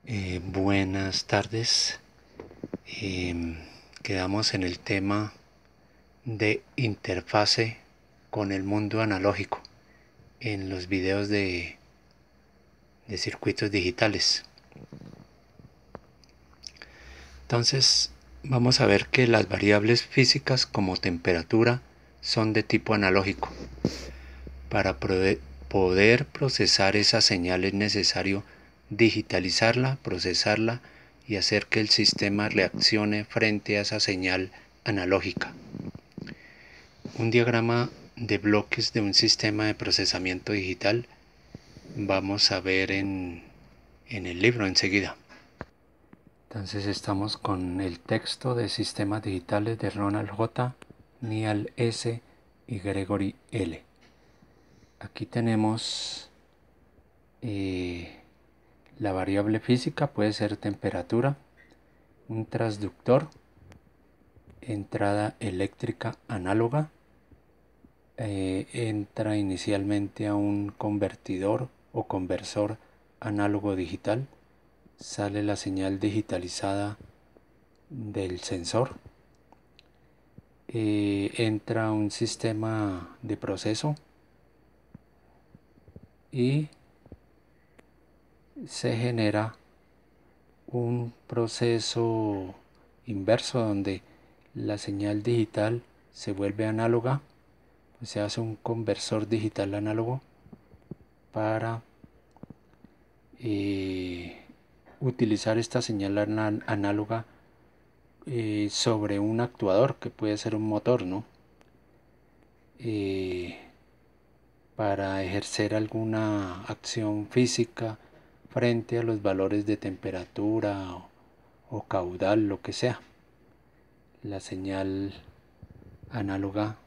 Buenas tardes. Quedamos en el tema de interfase con el mundo analógico en los videos de circuitos digitales. Entonces vamos a ver que las variables físicas como temperatura son de tipo analógico. Para poder procesar esa señal es necesario digitalizarla, procesarla y hacer que el sistema reaccione frente a esa señal analógica. Un diagrama de bloques de un sistema de procesamiento digital vamos a ver en el libro enseguida. Entonces estamos con el texto de sistemas digitales de Ronald J. Neal S. y Gregory L. Aquí tenemos la variable física, puede ser temperatura, un transductor, entrada eléctrica análoga, entra inicialmente a un convertidor o conversor análogo digital, sale la señal digitalizada del sensor, entra un sistema de proceso y se genera un proceso inverso donde la señal digital se vuelve análoga, pues se hace un conversor digital análogo para utilizar esta señal análoga sobre un actuador que puede ser un motor, ¿no? Para ejercer alguna acción física frente a los valores de temperatura o caudal, lo que sea. La señal análoga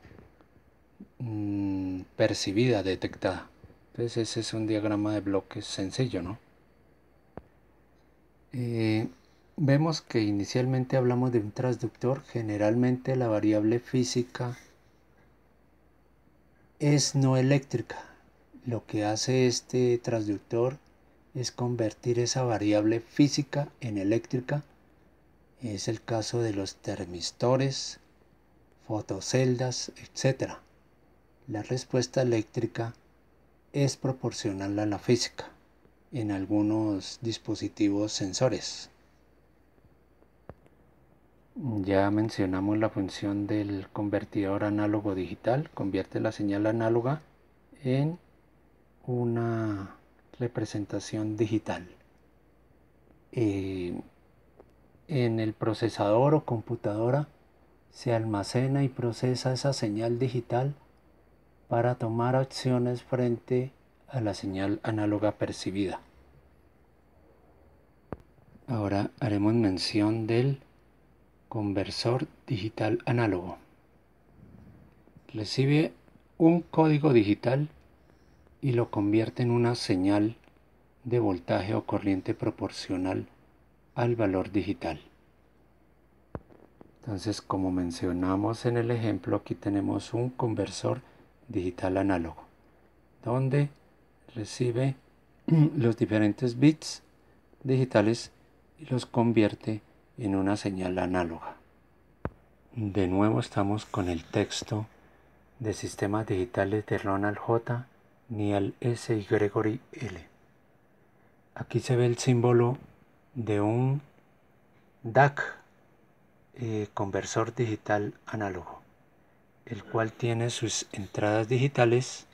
percibida, detectada. Entonces ese es un diagrama de bloques sencillo, ¿no? Vemos que inicialmente hablamos de un transductor. Generalmente la variable física es no eléctrica. Lo que hace este transductor es convertir esa variable física en eléctrica. Es el caso de los termistores, fotoceldas, etc. La respuesta eléctrica es proporcional a la física en algunos dispositivos sensores. Ya mencionamos la función del convertidor análogo digital. Convierte la señal análoga en una representación digital. En el procesador o computadora se almacena y procesa esa señal digital para tomar acciones frente a la señal análoga percibida. Ahora haremos mención del conversor digital análogo. Recibe un código digital y lo convierte en una señal de voltaje o corriente proporcional al valor digital. Entonces, como mencionamos en el ejemplo, aquí tenemos un conversor digital análogo, donde recibe los diferentes bits digitales y los convierte en una señal análoga. De nuevo estamos con el texto de sistemas digitales de Ronald J. Neal S. y Gregory L. Aquí se ve el símbolo de un DAC, conversor digital análogo, el cual tiene sus entradas digitales,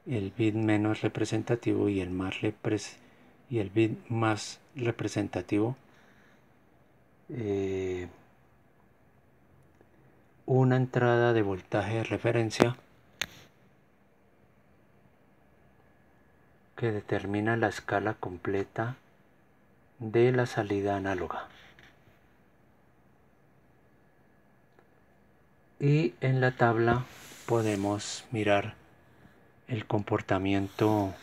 el bit menos representativo y el bit más representativo, una entrada de voltaje de referencia que determina la escala completa de la salida análoga. Y en la tabla podemos mirar el comportamiento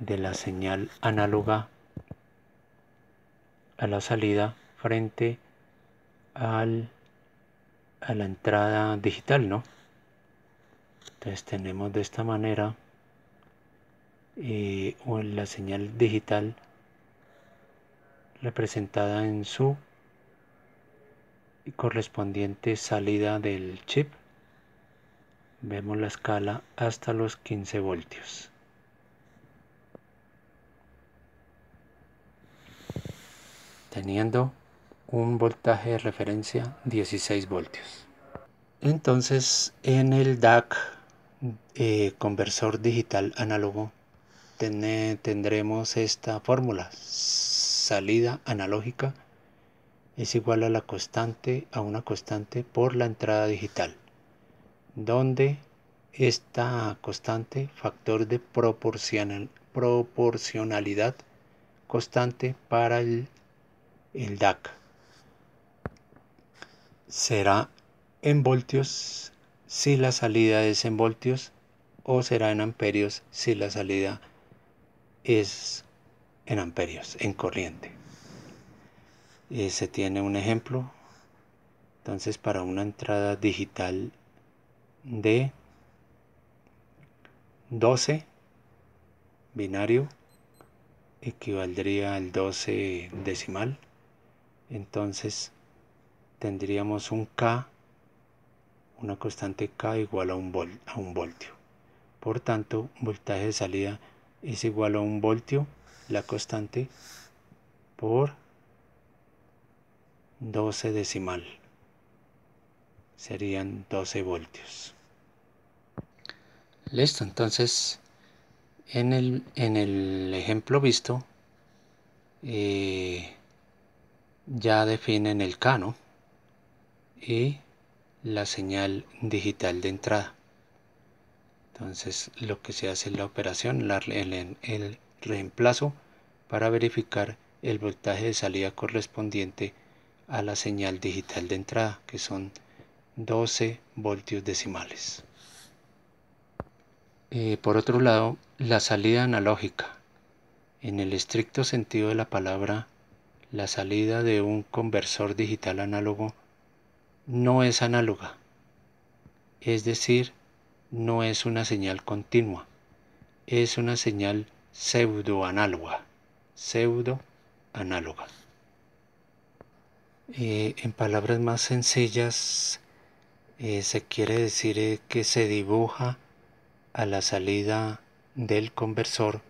de la señal análoga a la salida frente a la entrada digital, ¿no? Entonces tenemos de esta manera la señal digital representada en su correspondiente salida del chip. Vemos la escala hasta los 15 voltios. Teniendo un voltaje de referencia 16 voltios. Entonces en el DAC, conversor digital análogo, tendremos esta fórmula: salida analógica es igual a una constante por la entrada digital, donde esta constante, factor de proporcionalidad constante para el DAC, será en voltios si la salida es en voltios, o será en amperios si la salida es en amperios, en corriente. Se tiene un ejemplo. Entonces, para una entrada digital de 12 binario, equivaldría al 12 decimal. Entonces tendríamos un K, una constante K igual a un voltio. Por tanto, voltaje de salida es igual a un voltio, la constante, por 12 decimal. Serían 12 voltios. Listo, entonces en el ejemplo visto ya definen el K, ¿no? Y la señal digital de entrada. Entonces lo que se hace es la operación, el reemplazo, para verificar el voltaje de salida correspondiente a la señal digital de entrada, que son 12 voltios decimales. Por otro lado, la salida analógica. En el estricto sentido de la palabra, la salida de un conversor digital análogo no es análoga, es decir, no es una señal continua, es una señal pseudoanáloga. En palabras más sencillas, se quiere decir que se dibuja a la salida del conversor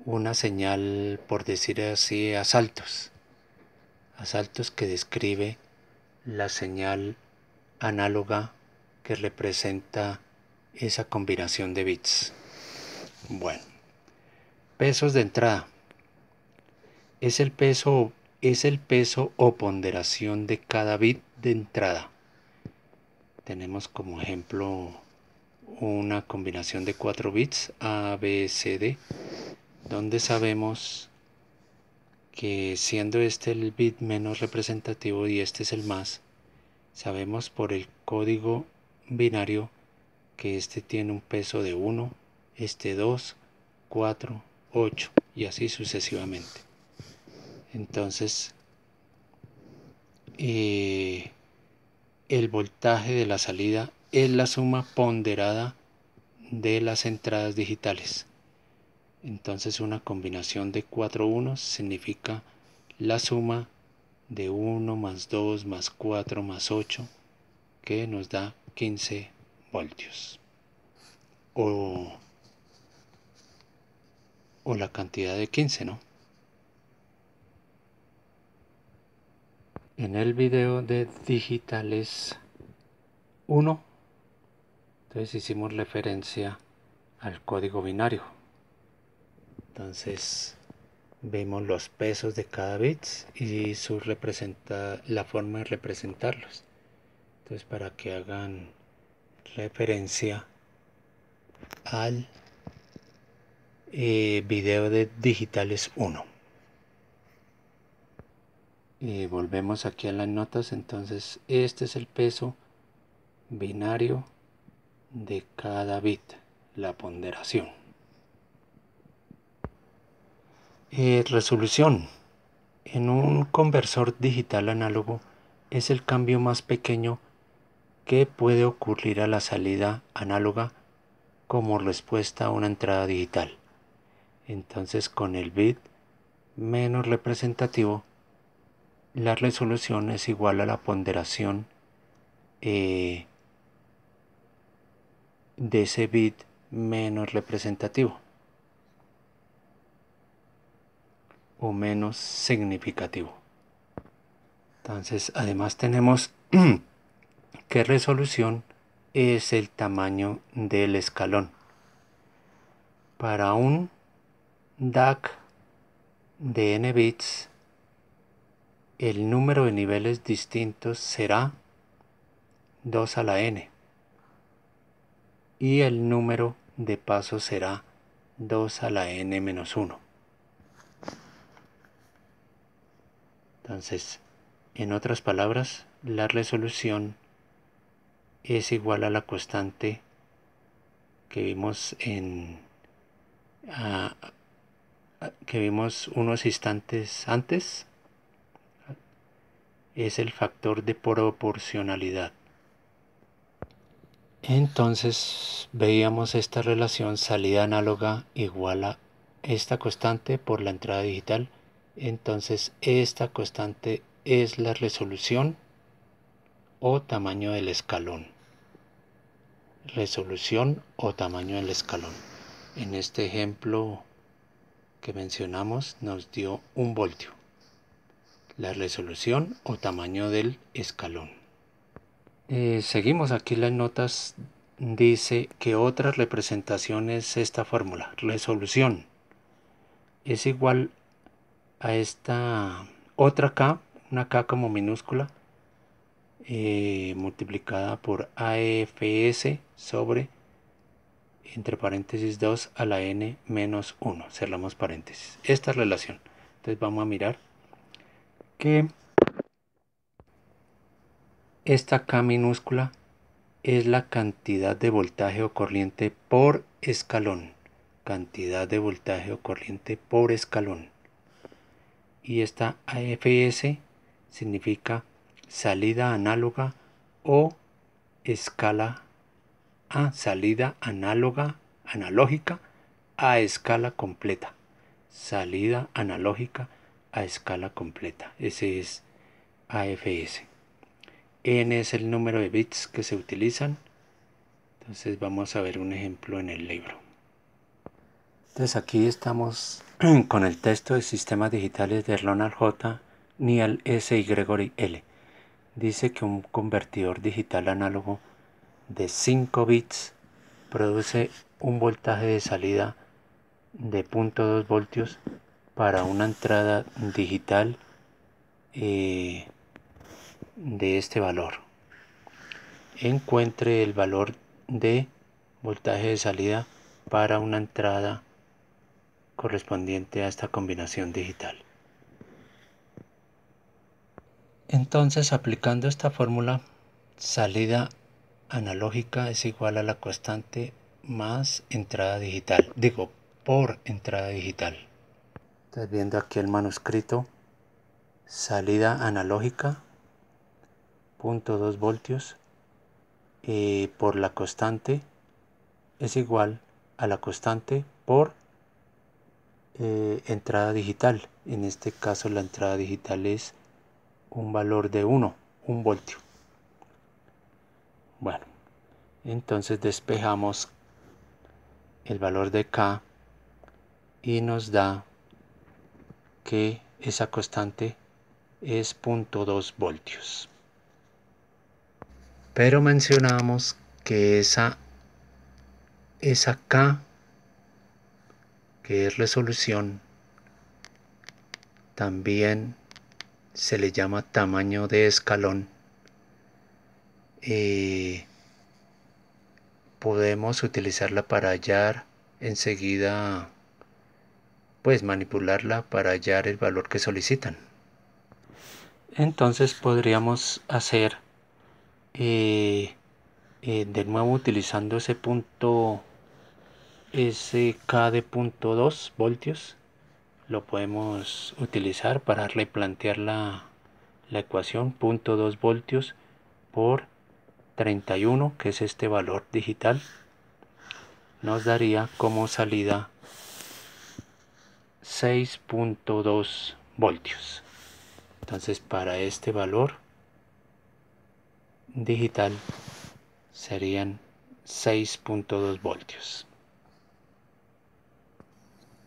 una señal, por decir así, a saltos que describe la señal análoga que representa esa combinación de bits. Bueno, pesos de entrada. Es el peso o ponderación de cada bit de entrada. Tenemos como ejemplo una combinación de 4 bits A, B, C, D, donde sabemos que, siendo este el bit menos representativo y este es el más, sabemos por el código binario que este tiene un peso de 1, este 2, 4, 8 y así sucesivamente. Entonces, el voltaje de la salida es la suma ponderada de las entradas digitales. Entonces, una combinación de 4 unos significa la suma de 1 más 2 más 4 más 8, que nos da 15 voltios. O la cantidad de 15, ¿no? En el video de digitales 1, entonces hicimos referencia al código binario. Entonces vemos los pesos de cada bit y la forma de representarlos. Entonces, para que hagan referencia al video de digitales 1. Y volvemos aquí a las notas. Entonces, este es el peso binario de cada bit, la ponderación. Resolución. En un conversor digital análogo es el cambio más pequeño que puede ocurrir a la salida análoga como respuesta a una entrada digital. Entonces, con el bit menos representativo, la resolución es igual a la ponderación de ese bit menos representativo o menos significativo. Entonces, además tenemos que resolución es el tamaño del escalón. Para un DAC de n bits, el número de niveles distintos será 2 a la n y el número de pasos será 2 a la n menos 1. Entonces, en otras palabras, la resolución es igual a la constante que vimos unos instantes antes, es el factor de proporcionalidad. Entonces veíamos esta relación salida análoga igual a esta constante por la entrada digital. Entonces esta constante es la resolución o tamaño del escalón. Resolución o tamaño del escalón. En este ejemplo que mencionamos nos dio 1 voltio. La resolución o tamaño del escalón. Seguimos aquí las notas. Dice que otra representación es esta fórmula. Resolución es igual a esta otra K, una K como minúscula, multiplicada por AFS sobre, entre paréntesis, 2 a la n menos 1. Cerramos paréntesis. Esta relación. Entonces vamos a mirar que esta K minúscula es la cantidad de voltaje o corriente por escalón. Cantidad de voltaje o corriente por escalón. Y esta AFS significa salida análoga o escala a salida analógica a escala completa. Salida analógica a escala completa. Ese es AFS. N es el número de bits que se utilizan. Entonces vamos a ver un ejemplo en el libro. Entonces aquí estamos con el texto de sistemas digitales de Ronald J. Neal S. y Gregory L. Dice que un convertidor digital análogo de 5 bits produce un voltaje de salida de 0.2 voltios para una entrada digital de este valor. Encuentre el valor de voltaje de salida para una entrada correspondiente a esta combinación digital. Entonces, aplicando esta fórmula, salida analógica es igual a la constante más entrada digital, por entrada digital. Estás viendo aquí el manuscrito. Salida analógica 0.2 voltios por la constante es igual a la constante por entrada digital. En este caso la entrada digital es un valor de 1 voltio. Bueno, entonces despejamos el valor de K y nos da que esa constante es 0.2 voltios. Pero mencionamos que esa K, que es resolución, también se le llama tamaño de escalón. Podemos utilizarla para hallar enseguida, pues manipularla para hallar el valor que solicitan. Entonces podríamos hacer de nuevo utilizando ese punto, ese K de 0.2 voltios, lo podemos utilizar para replantear la ecuación. 0.2 voltios por 31, que es este valor digital, nos daría como salida 6.2 voltios. Entonces para este valor digital serían 6.2 voltios.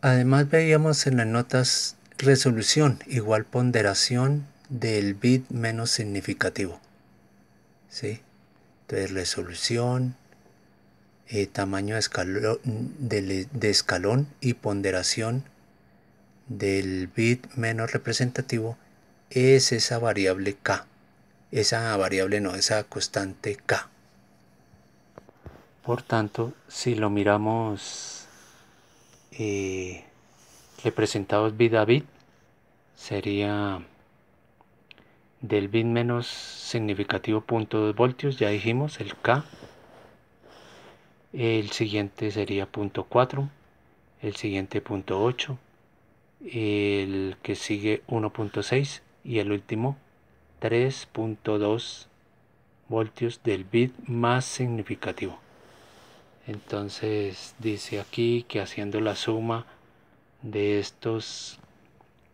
Además veíamos en las notas resolución igual ponderación del bit menos significativo, ¿sí? Entonces resolución, tamaño de escalón y ponderación del bit menos representativo es esa variable K. Esa variable no, esa constante K. Por tanto, si lo miramos representados bit a bit, sería del bit menos significativo 0.2 voltios, ya dijimos el K. El siguiente sería 0.4, el siguiente 0.8, el que sigue 1.6 y el último 3.2 voltios del bit más significativo. Entonces dice aquí que haciendo la suma de estos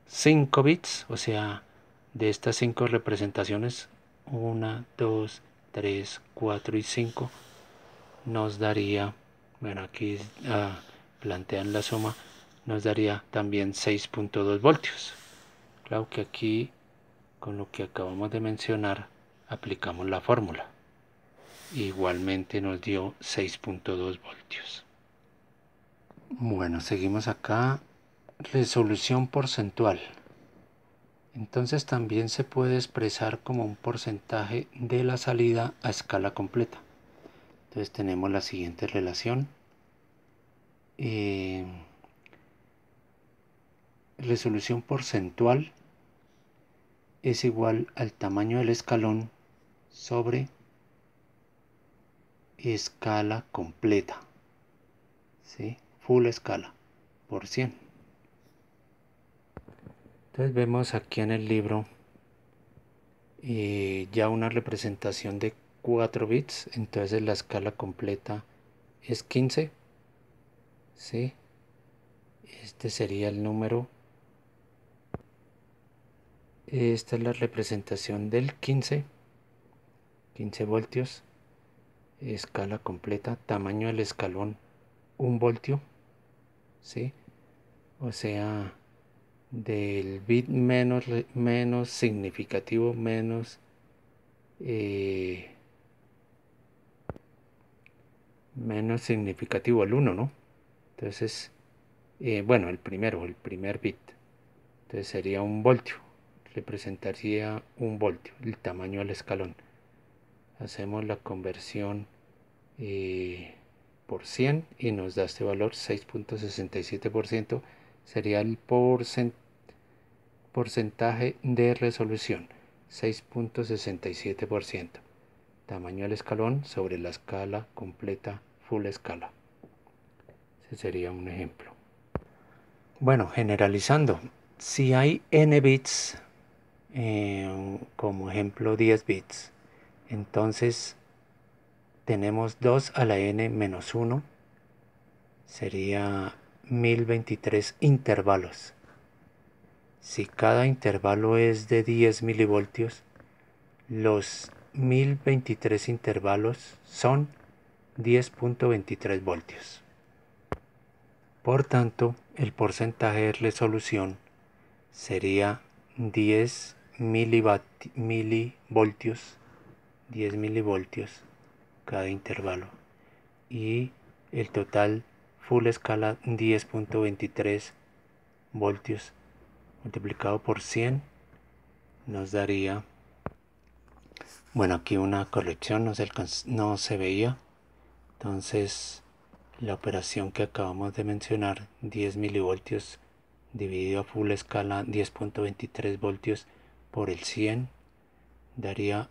5 bits, o sea, de estas 5 representaciones, 1, 2, 3, 4 y 5, nos daría, bueno, aquí plantean la suma, nos daría también 6.2 voltios. Claro que aquí, con lo que acabamos de mencionar, aplicamos la fórmula. Igualmente nos dio 6.2 voltios. Bueno, seguimos acá. Resolución porcentual. Entonces también se puede expresar como un porcentaje de la salida a escala completa. Entonces tenemos la siguiente relación. Resolución porcentual es igual al tamaño del escalón sobre escala completa, ¿sí? Full escala por 100. Entonces vemos aquí en el libro ya una representación de 4 bits, entonces la escala completa es 15, ¿sí? Este sería el número. Esta es la representación del 15 voltios, escala completa, tamaño del escalón 1 voltio, ¿sí? O sea, del bit menos significativo, menos significativo al 1, ¿no? Entonces, bueno, el primer bit. Entonces sería 1 voltio, representaría 1 voltio, el tamaño del escalón. Hacemos la conversión por 100 y nos da este valor 6.67%. Sería el porcentaje de resolución, 6.67%. Tamaño del escalón sobre la escala completa full escala. Ese sería un ejemplo. Bueno, generalizando, si hay n bits, como ejemplo 10 bits, entonces tenemos 2 a la n menos 1, sería 1023 intervalos. Si cada intervalo es de 10 milivoltios, los 1023 intervalos son 10.23 voltios. Por tanto, el porcentaje de resolución sería 10 milivoltios, 10 milivoltios cada intervalo, y el total full escala 10.23 voltios multiplicado por 100 nos daría, bueno, aquí una corrección, no se veía, entonces la operación que acabamos de mencionar, 10 milivoltios dividido a full escala 10.23 voltios por el 100 daría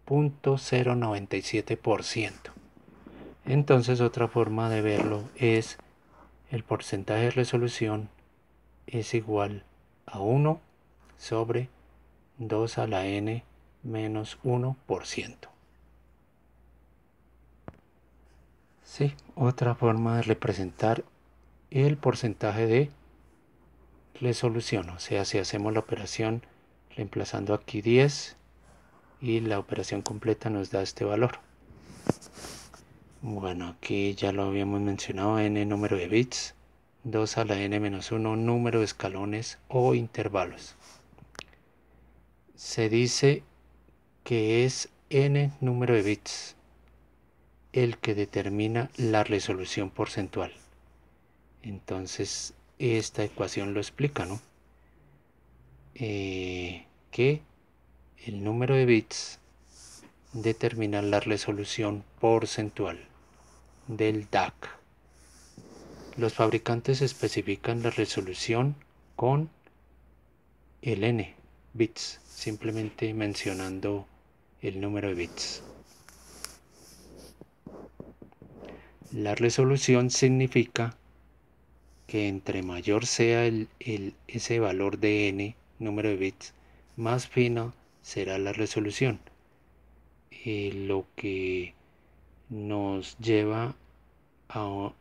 0.097%. Entonces otra forma de verlo es el porcentaje de resolución es igual a 1 sobre 2 a la n menos 1%. Sí, otra forma de representar el porcentaje de resolución. O sea, si hacemos la operación reemplazando aquí 10 y la operación completa nos da este valor. Bueno, aquí ya lo habíamos mencionado, n número de bits, 2 a la n-1 número de escalones o intervalos. Se dice que es n número de bits el que determina la resolución porcentual. Entonces esta ecuación lo explica, ¿no? Que el número de bits determina la resolución porcentual del DAC. Los fabricantes especifican la resolución con el n bits, simplemente mencionando el número de bits. La resolución significa que entre mayor sea ese valor de n, número de bits, más fina será la resolución. Lo que nos lleva a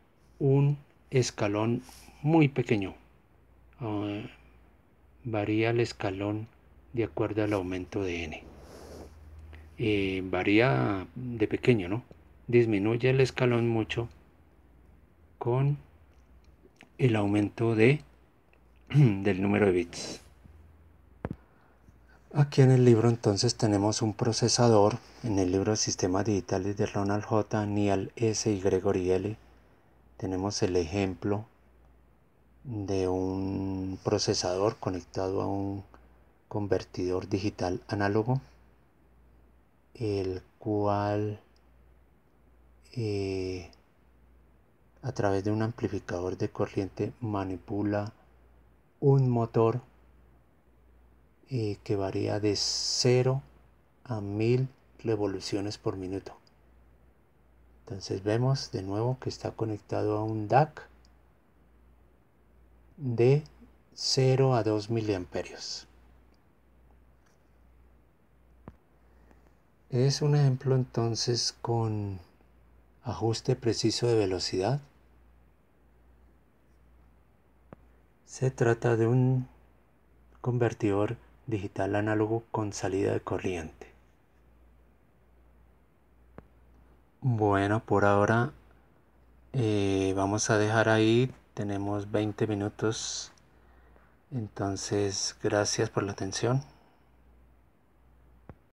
un escalón muy pequeño. Varía el escalón de acuerdo al aumento de n. Varía de pequeño, ¿no? Disminuye el escalón mucho con el aumento del número de bits. Aquí en el libro entonces tenemos un procesador. En el libro de Sistemas Digitales de Ronald J. Neal S. y Gregory L. tenemos el ejemplo de un procesador conectado a un convertidor digital análogo, el cual a través de un amplificador de corriente manipula un motor que varía de 0 a 1000 revoluciones por minuto. Entonces vemos de nuevo que está conectado a un DAC de 0 a 2 miliamperios. Es un ejemplo entonces con ajuste preciso de velocidad. Se trata de un convertidor digital análogo con salida de corriente. Bueno, por ahora vamos a dejar ahí. Tenemos 20 minutos. Entonces, gracias por la atención.